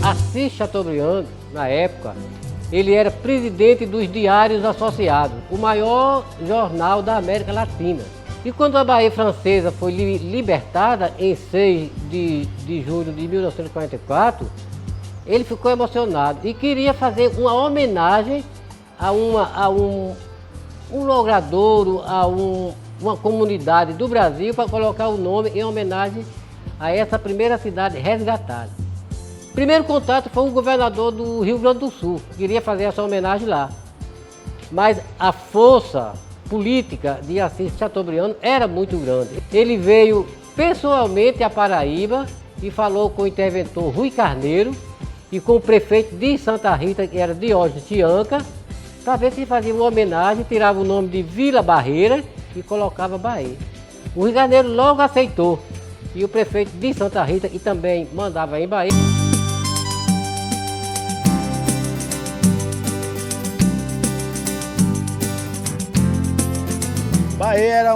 Assis Chateaubriand, na época, ele era presidente dos Diários Associados, o maior jornal da América Latina. E quando a Bahia Francesa foi libertada em 6 de julho de 1944, ele ficou emocionado e queria fazer uma homenagem a um logradouro, uma comunidade do Brasil, para colocar o nome em homenagem a essa primeira cidade resgatada. Primeiro contato foi o governador do Rio Grande do Sul, que queria fazer essa homenagem lá. Mas a força política de Assis Chateaubriand era muito grande. Ele veio pessoalmente a Paraíba e falou com o interventor Rui Carneiro e com o prefeito de Santa Rita, que era Diógenes Tianca, para ver se fazia uma homenagem, tirava o nome de Vila Barreira e colocava Bahia. O Rui Carneiro logo aceitou, e o prefeito de Santa Rita, que também mandava em Bahia. Bahia era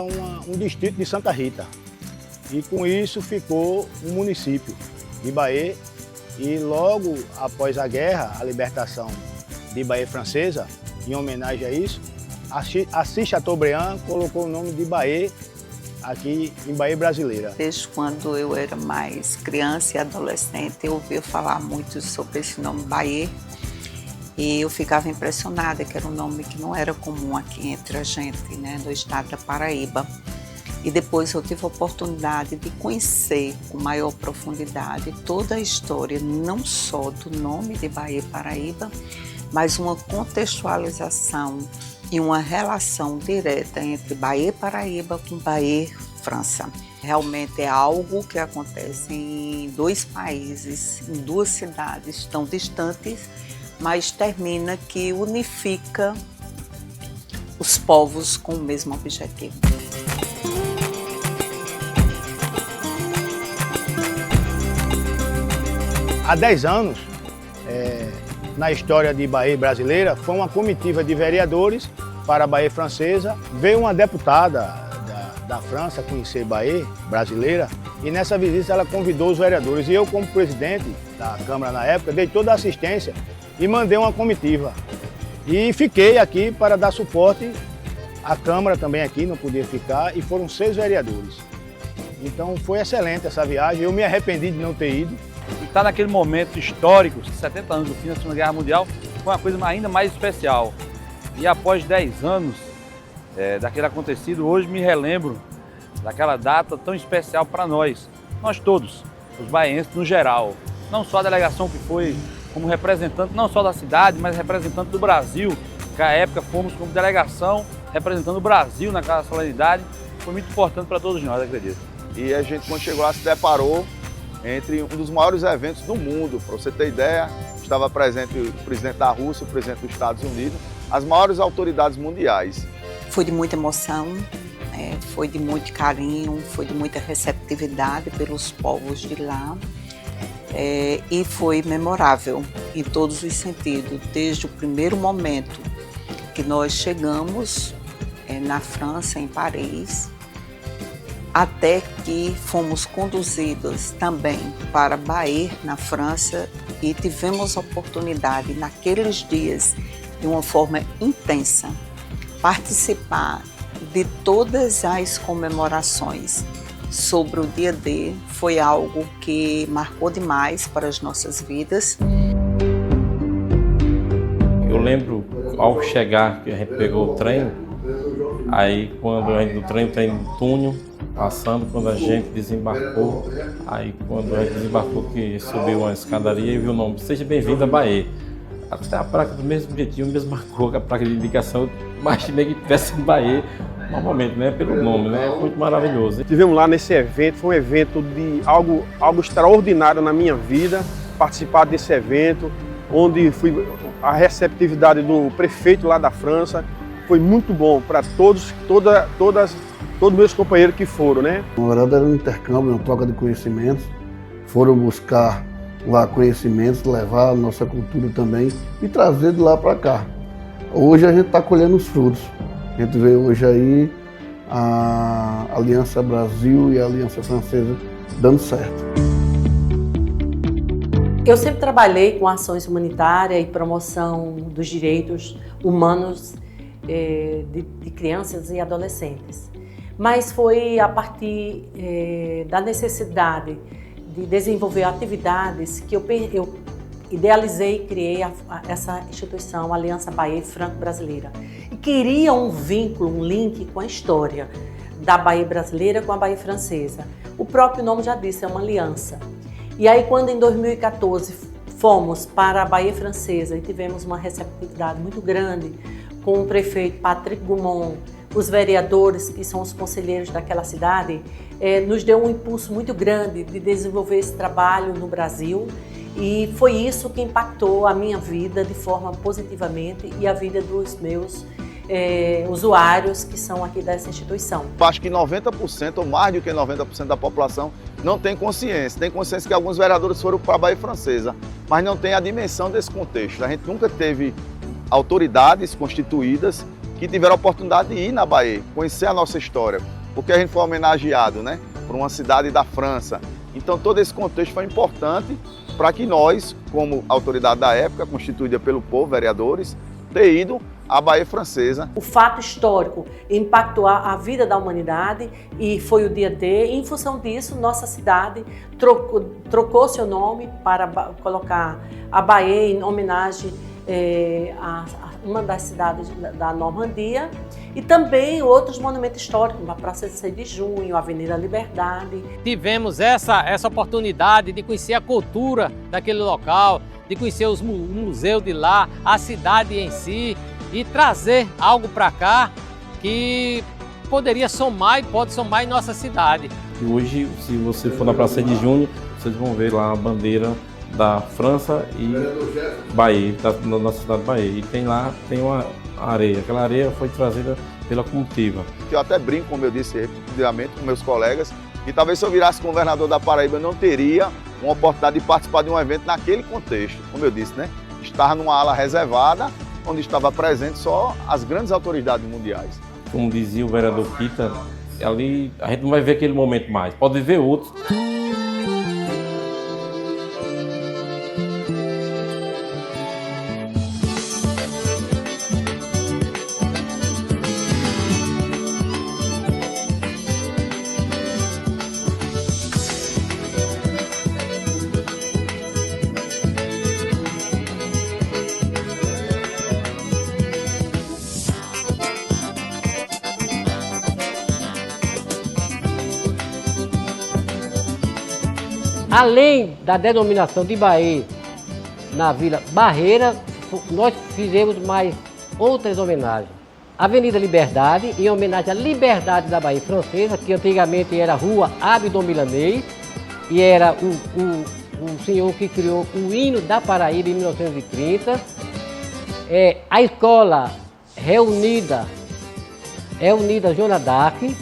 um distrito de Santa Rita e com isso ficou um município de Bahia e logo após a guerra, a libertação de Bahia Francesa, em homenagem a isso, Assis Chateaubriand colocou o nome de Bahia aqui em Bahia Brasileira. Desde quando eu era mais criança e adolescente, eu ouvia falar muito sobre esse nome Bahia. E eu ficava impressionada, que era um nome que não era comum aqui entre a gente, né, do estado da Paraíba. E depois eu tive a oportunidade de conhecer com maior profundidade toda a história, não só do nome de Bahia Paraíba, mas uma contextualização e uma relação direta entre Bahia Paraíba com Bahia França. Realmente é algo que acontece em dois países, em duas cidades tão distantes, mas termina que unifica os povos com o mesmo objetivo. Há 10 anos, na história de Bahia Brasileira, foi uma comitiva de vereadores para a Bahia Francesa. Veio uma deputada da França conhecer Bahia Brasileira e nessa visita ela convidou os vereadores. E eu, como presidente da Câmara na época, dei toda a assistência e mandei uma comitiva. E fiquei aqui para dar suporte. A Câmara também aqui não podia ficar e foram 6 vereadores. Então foi excelente essa viagem, eu me arrependi de não ter ido. E estar naquele momento histórico, 70 anos do fim da Segunda Guerra Mundial, foi uma coisa ainda mais especial. E após 10 anos daquele acontecido, hoje me relembro daquela data tão especial para nós todos, os baienses no geral. Não só a delegação que foi como representante, não só da cidade, mas representante do Brasil, que à época fomos como delegação representando o Brasil naquela solenidade, foi muito importante para todos nós, acredito. E a gente, quando chegou lá, se deparou entre um dos maiores eventos do mundo. Para você ter ideia, estava presente o presidente da Rússia, o presidente dos Estados Unidos, as maiores autoridades mundiais. Foi de muita emoção, foi de muito carinho, foi de muita receptividade pelos povos de lá. E foi memorável em todos os sentidos, desde o primeiro momento que nós chegamos na França, em Paris, até que fomos conduzidos também para Bahia, na França, e tivemos a oportunidade, naqueles dias, de uma forma intensa, participar de todas as comemorações sobre o dia D. Foi algo que marcou demais para as nossas vidas. Eu lembro, ao chegar, que a gente pegou o trem, aí quando a gente no trem no túnel, passando, quando a gente desembarcou, aí quando a gente desembarcou, que subiu uma escadaria e viu o nome, seja bem-vindo a Bahia. Até a placa do mesmo jeitinho, mesma cor, a placa de indicação, eu imaginei que tivesse em Bahia, normalmente, né? Pelo nome, né? É muito maravilhoso. Tivemos lá nesse evento, foi um evento de algo extraordinário na minha vida, participar desse evento, onde a receptividade do prefeito lá da França foi muito bom para todos meus companheiros que foram, né? Na verdade era um intercâmbio, uma troca de conhecimentos, foram buscar lá conhecimentos, levar a nossa cultura também e trazer de lá para cá. Hoje a gente está colhendo os frutos. A gente vê hoje aí a Aliança Brasil e a Aliança Francesa dando certo. Eu sempre trabalhei com ações humanitárias e promoção dos direitos humanos de crianças e adolescentes. Mas foi a partir da necessidade de desenvolver atividades que eu idealizei e criei essa instituição, a Aliança Bahia Franco-Brasileira. E queria um vínculo, um link com a história da Bahia brasileira com a Bahia francesa. O próprio nome já disse, é uma aliança. E aí, quando em 2014 fomos para a Bahia francesa e tivemos uma receptividade muito grande com o prefeito Patrick Goumont, os vereadores, que são os conselheiros daquela cidade, nos deu um impulso muito grande de desenvolver esse trabalho no Brasil. E foi isso que impactou a minha vida de forma positivamente e a vida dos meus usuários que são aqui dessa instituição. Acho que 90% ou mais do que 90% da população não tem consciência. Tem consciência que alguns vereadores foram para a Bahia Francesa, mas não tem a dimensão desse contexto. A gente nunca teve autoridades constituídas que tiveram a oportunidade de ir na Bahia, conhecer a nossa história, porque a gente foi homenageado, né, por uma cidade da França. Então todo esse contexto foi importante para que nós, como autoridade da época, constituída pelo povo, vereadores, ter ido à Bahia Francesa. O fato histórico impactou a vida da humanidade e foi o dia D. Em função disso, nossa cidade trocou seu nome para colocar a Bahia em homenagem a uma das cidades da Normandia e também outros monumentos históricos, a Praça de 6 de Junho, a Avenida Liberdade. Tivemos essa oportunidade de conhecer a cultura daquele local, de conhecer o museu de lá, a cidade em si e trazer algo para cá que poderia somar e pode somar em nossa cidade. E hoje, se você for na Praça de Junho, vocês vão ver lá a bandeira da França e Bahia, da nossa cidade de Bahia. E tem uma areia. Aquela areia foi trazida pela comitiva. Eu até brinco, como eu disse repetidamente, com meus colegas, que talvez se eu virasse governador da Paraíba, eu não teria uma oportunidade de participar de um evento naquele contexto. Como eu disse, né? Estar numa ala reservada, onde estava presente só as grandes autoridades mundiais. Como dizia o vereador Kita, ali a gente não vai ver aquele momento mais, pode ver outros. Além da denominação de Bahia na Vila Barreira, nós fizemos mais outras homenagens. Avenida Liberdade, em homenagem à liberdade da Bahia Francesa, que antigamente era Rua Abdon Milanês, e era o senhor que criou o hino da Paraíba em 1930. A escola reunida Joana d'Arc,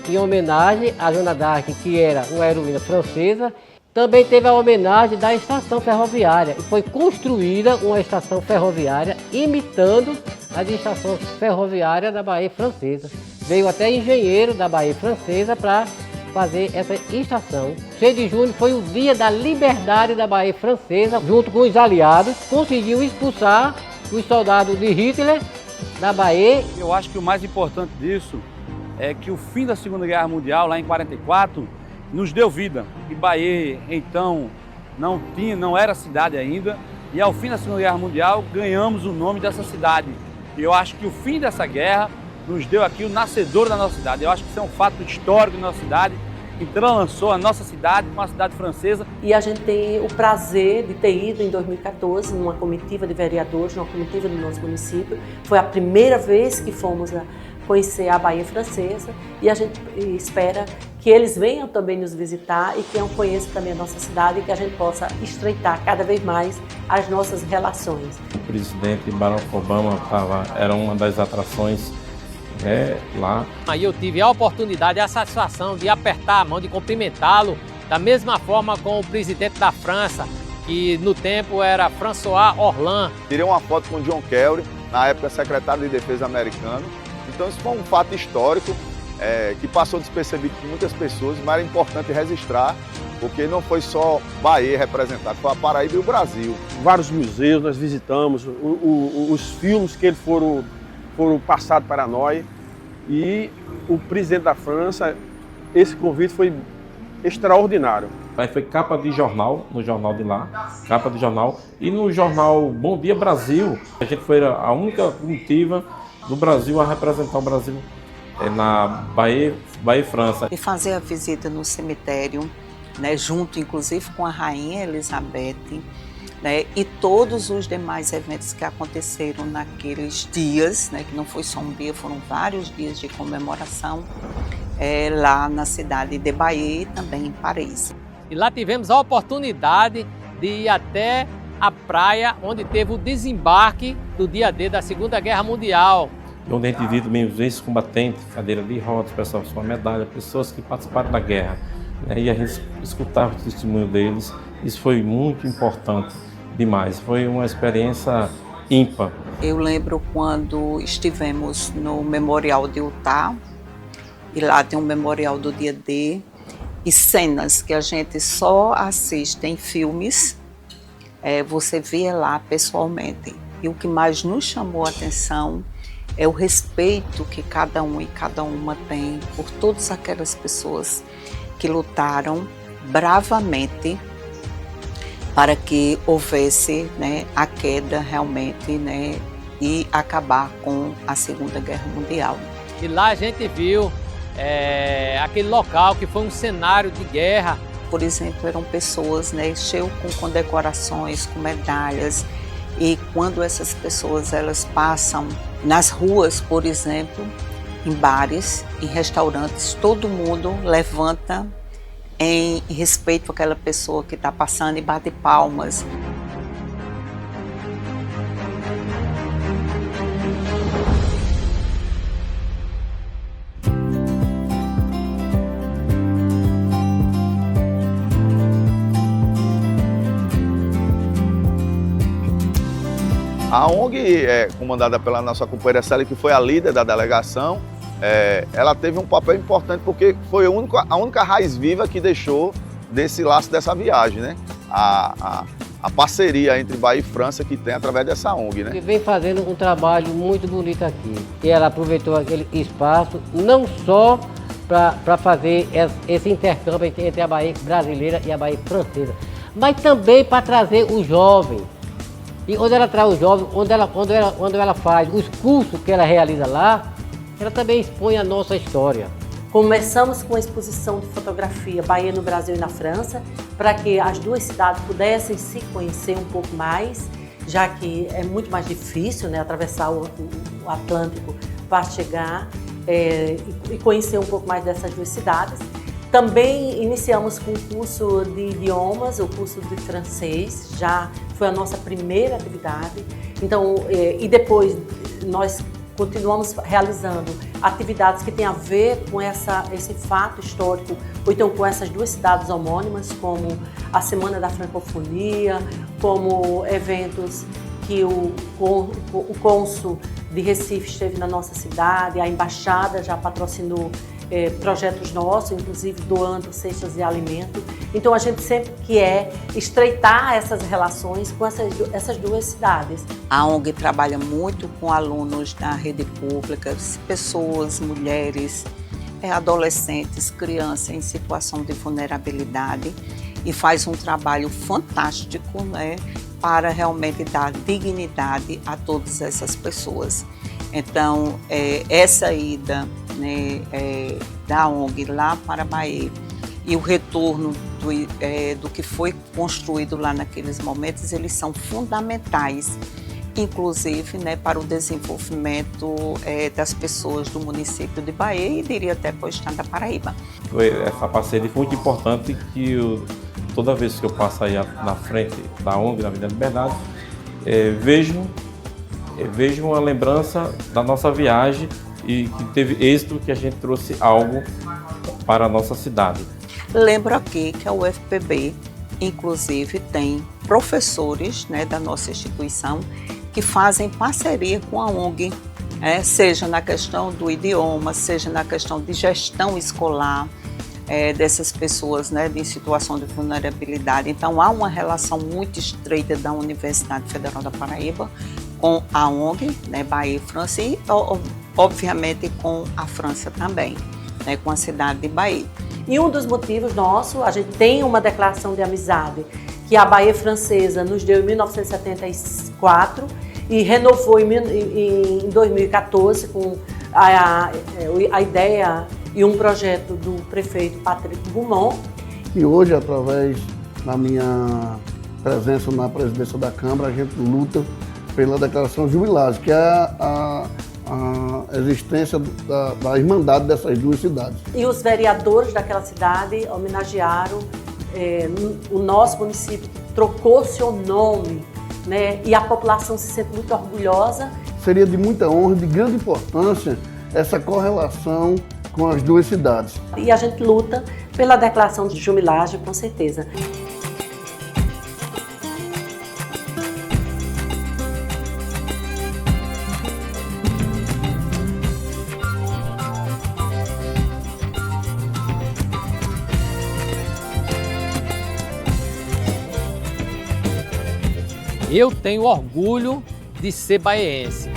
em homenagem a Joana d'Arc, que era uma heroína francesa. Também teve a homenagem da estação ferroviária e foi construída uma estação ferroviária imitando as estações ferroviárias da Bahia Francesa. Veio até engenheiro da Bahia Francesa para fazer essa estação. 6 de junho foi o dia da liberdade da Bahia Francesa. Junto com os aliados, conseguiu expulsar os soldados de Hitler da Bahia. Eu acho que o mais importante disso é que o fim da Segunda Guerra Mundial, lá em 1944, nos deu vida. E Bahia, então, não era cidade ainda. E ao fim da Segunda Guerra Mundial, ganhamos o nome dessa cidade. E eu acho que o fim dessa guerra nos deu aqui o nascedor da nossa cidade. Eu acho que isso é um fato histórico da nossa cidade, que lançou a nossa cidade com a cidade francesa. E a gente tem o prazer de ter ido em 2014 numa comitiva de vereadores, numa comitiva do nosso município. Foi a primeira vez que fomos conhecer a Bahia Francesa e a gente espera que eles venham também nos visitar e que conheçam também a nossa cidade e que a gente possa estreitar cada vez mais as nossas relações. O presidente Barack Obama era uma das atrações lá. Aí eu tive a oportunidade e a satisfação de apertar a mão, de cumprimentá-lo, da mesma forma com o presidente da França, que no tempo era François Hollande. Tirei uma foto com o John Kerry, na época secretário de Defesa americano. Então isso foi um fato histórico que passou despercebido por muitas pessoas, mas era importante registrar, porque não foi só Bahia representado, foi a Paraíba e o Brasil. Vários museus nós visitamos, os filmes que eles foram passados para nós, e o presidente da França, esse convite foi extraordinário. Aí foi capa de jornal, no jornal de lá, capa de jornal, e no jornal Bom Dia Brasil, a gente foi a única comitiva do Brasil a representar o Brasil na Bahia França. E fazer a visita no cemitério, né, junto inclusive com a Rainha Elizabeth, né, e todos os demais eventos que aconteceram naqueles dias, né, que não foi só um dia, foram vários dias de comemoração lá na cidade de Bahia e também em Paris. E lá tivemos a oportunidade de ir até a praia onde teve o desembarque do dia D da Segunda Guerra Mundial. Onde a gente viu também os ex-combatentes, cadeira de rodas, pessoal com a medalha, pessoas que participaram da guerra. E a gente escutava o testemunho deles. Isso foi muito importante demais. Foi uma experiência ímpar. Eu lembro quando estivemos no Memorial de Utah, e lá tem um memorial do dia D, e cenas que a gente só assiste em filmes, você vê lá pessoalmente. E o que mais nos chamou a atenção é o respeito que cada um e cada uma tem por todas aquelas pessoas que lutaram bravamente para que houvesse, né, a queda realmente, né, e acabar com a Segunda Guerra Mundial. E lá a gente viu aquele local que foi um cenário de guerra. Por exemplo, eram pessoas, né, cheias com condecorações, com medalhas, e quando essas pessoas elas passam nas ruas, por exemplo, em bares, em restaurantes, todo mundo levanta em respeito àquela pessoa que está passando e bate palmas. A ONG, comandada pela nossa companheira Célia, que foi a líder da delegação, ela teve um papel importante porque foi a única raiz viva que deixou desse laço dessa viagem, né? A parceria entre Bahia e França que tem através dessa ONG, né? E vem fazendo um trabalho muito bonito aqui. E ela aproveitou aquele espaço não só para fazer esse intercâmbio entre a Bahia brasileira e a Bahia francesa, mas também para trazer os jovens. E onde ela traz os jovens, quando ela faz os cursos que ela realiza lá, ela também expõe a nossa história. Começamos com a exposição de fotografia Bahia no Brasil e na França, para que as duas cidades pudessem se conhecer um pouco mais, já que é muito mais difícil, né, atravessar o Atlântico para chegar e conhecer um pouco mais dessas duas cidades. Também iniciamos com o curso de idiomas, o curso de francês, já foi a nossa primeira atividade. Então, e depois nós continuamos realizando atividades que têm a ver com esse fato histórico, ou então com essas duas cidades homônimas, como a Semana da Francofonia, como eventos que o cônsul de Recife esteve na nossa cidade, a embaixada já patrocinou projetos nossos, inclusive doando cestas de alimento. Então a gente sempre quer estreitar essas relações com essas duas cidades. A ONG trabalha muito com alunos da rede pública, pessoas, mulheres, adolescentes, crianças em situação de vulnerabilidade, e faz um trabalho fantástico, né, para realmente dar dignidade a todas essas pessoas. Então, essa ida, né, da ONG lá para a Bahia e o retorno do que foi construído lá naqueles momentos, eles são fundamentais inclusive, né, para o desenvolvimento das pessoas do município de Bahia e diria até para o estado da Paraíba. Essa parceria foi muito importante, que toda vez que eu passo aí na frente da ONG, na Avenida Liberdade, vejo uma lembrança da nossa viagem e que teve êxito, que a gente trouxe algo para a nossa cidade. Lembro aqui que a UFPB, inclusive, tem professores, né, da nossa instituição que fazem parceria com a ONG, seja na questão do idioma, seja na questão de gestão escolar dessas pessoas, né, em situação de vulnerabilidade. Então, há uma relação muito estreita da Universidade Federal da Paraíba com a ONG, né, Bahia e França, e obviamente com a França também, né, com a cidade de Bahia. E um dos motivos nosso, a gente tem uma declaração de amizade que a Bahia Francesa nos deu em 1974 e renovou em 2014 com a ideia e um projeto do prefeito Patrick Beaumont. E hoje, através da minha presença na presidência da Câmara, a gente luta pela declaração jubilagem, que é a existência da irmandade dessas duas cidades. E os vereadores daquela cidade homenagearam o nosso município, que trocou seu nome, né? E a população se sente muito orgulhosa. Seria de muita honra, de grande importância, essa correlação com as duas cidades. E a gente luta pela declaração de jubilagem, com certeza. Eu tenho orgulho de ser baiense.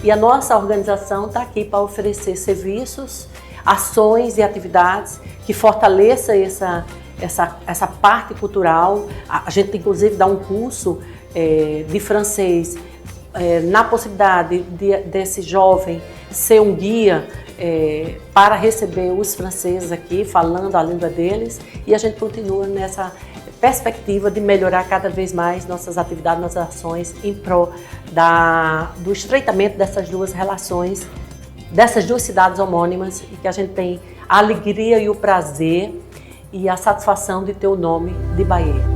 E a nossa organização está aqui para oferecer serviços, ações e atividades que fortaleçam essa parte cultural. A gente, inclusive, dá um curso de francês na possibilidade desse jovem ser um guia para receber os franceses aqui, falando a língua deles. E a gente continua nessa perspectiva de melhorar cada vez mais nossas atividades, nossas ações em prol do estreitamento dessas duas relações, dessas duas cidades homônimas, e que a gente tem a alegria e o prazer e a satisfação de ter o nome de Bahia.